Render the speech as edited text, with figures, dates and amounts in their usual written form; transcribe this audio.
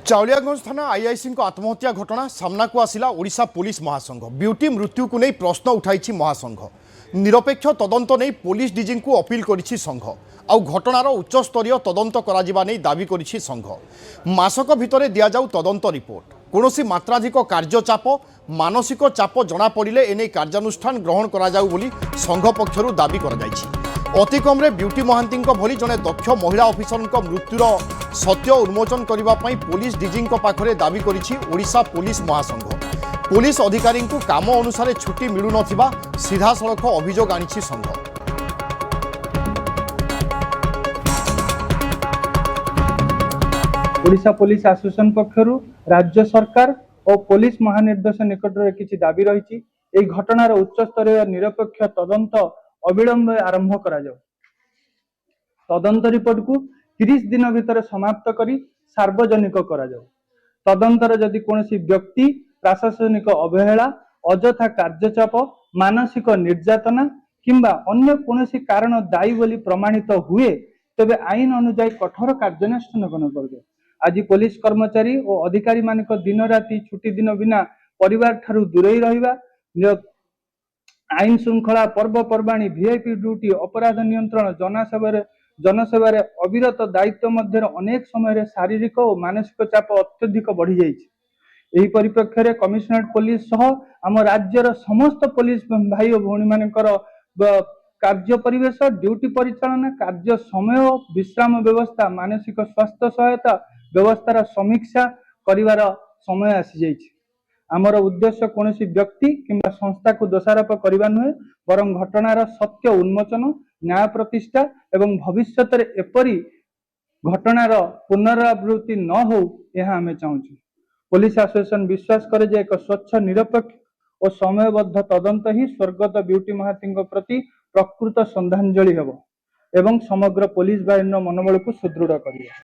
चाउलियागंज थाना आईआईसी आत्महत्या घटना सामना को आसिला ओडिशा पुलिस महासंघ। ब्यूटी मृत्यु को नहीं प्रश्न उठाई महासंघ। निरपेक्ष तदंत नहीं पुलिस डीजी को अपील करिछि संघ। आउ घटनार उच्चस्तरीय तदंत कराजिबा नहीं दाबी करिछि संघ। मासक भितरे दिया जाऊ तदंत रिपोर्ट। कौनसी मात्राधिक कार्यचाप मानसिक चाप जना पड़िले एने कार्यानुष्ठान ग्रहण करा जाऊ बोली संघ पक्षरु दाबी करा जायछि। अति कम्रे ब्यूटी महांती भली जड़े दक्ष महिला अफिसर मृत्युर सत्य उन्मोचन करने पुलिस डीजी पाखरे दाबी करिछि ओडिशा पुलिस महासंघ। पुलिस अधिकारी को काम अनुसार छुट्टी मिलू नथिबा सीधा सड़क अभियोग आनिछि संघ। ओडिशा पुलिस एसोसिएशन पक्षरु राज्य सरकार और पुलिस महानिर्देशन निकटरे किछि दाबी रही। एई घटनार उच्च स्तरीय निरपेक्ष तदंत अविलंब आरंभ करा जाऊ। तदंत रिपोर्ट को 30 दिन भितर समाप्त करी सार्वजनिक करा जाऊ। तदंतर जदि कोनोसी व्यक्ति प्रशासनिक अवहेला अजथा कार्यचाप मानसिक निर्यातना किंबा अन्य कोनोसी कारण दायी बोली प्रमाणित हुए तेबे आईन अनुसार कठोर कार्यानुष्ठान ग्रहण करबे। आज पुलिस कर्मचारी और अधिकारी मानक दिन राति छुट्टी दिन बिना परिवार ठारू दूरेई रहिबा आईन श्रृंखला पर्वपर्वाणी वीआईपी ड्यूटी अपराध नियंत्रण जनसेवार अविरत दायित्व मध्य अनेक समय शारीरिक और मानसिक चाप अत्यधिक बढ़ी जाइछि। एही परिप्रेक्षी में कमिशनरेट पुलिस सह आम राज्यर समस्त पुलिस भाई और भौणी मानकर कार्य परिवेश ड्यूटी परिचालना कार्य समय विश्राम व्यवस्था मानसिक स्वास्थ्य सहायता व्यवस्थार समीक्षा करिवार समय आसी जाइछि। आमर उद्देश्य कौनसी व्यक्ति किंबा संस्था को दोषारोप करने नुहे बरं घटनार सत्य उन्मोचन न्याय प्रतिष्ठा एवं भविष्य एपरी घटनार पुनरावृत्ति न हो यह आमे चाहूँ। पुलिस एसोसिएशन विश्वास करे जे एक स्वच्छ निरपेक्ष और समयबद्ध तदंत ही स्वर्गत ब्यूटी महांती प्रति प्रकृत श्रद्धांजलि हेब एवं समग्र पुलिस बाहिनी मनोबल को सुदृढ़ करियो।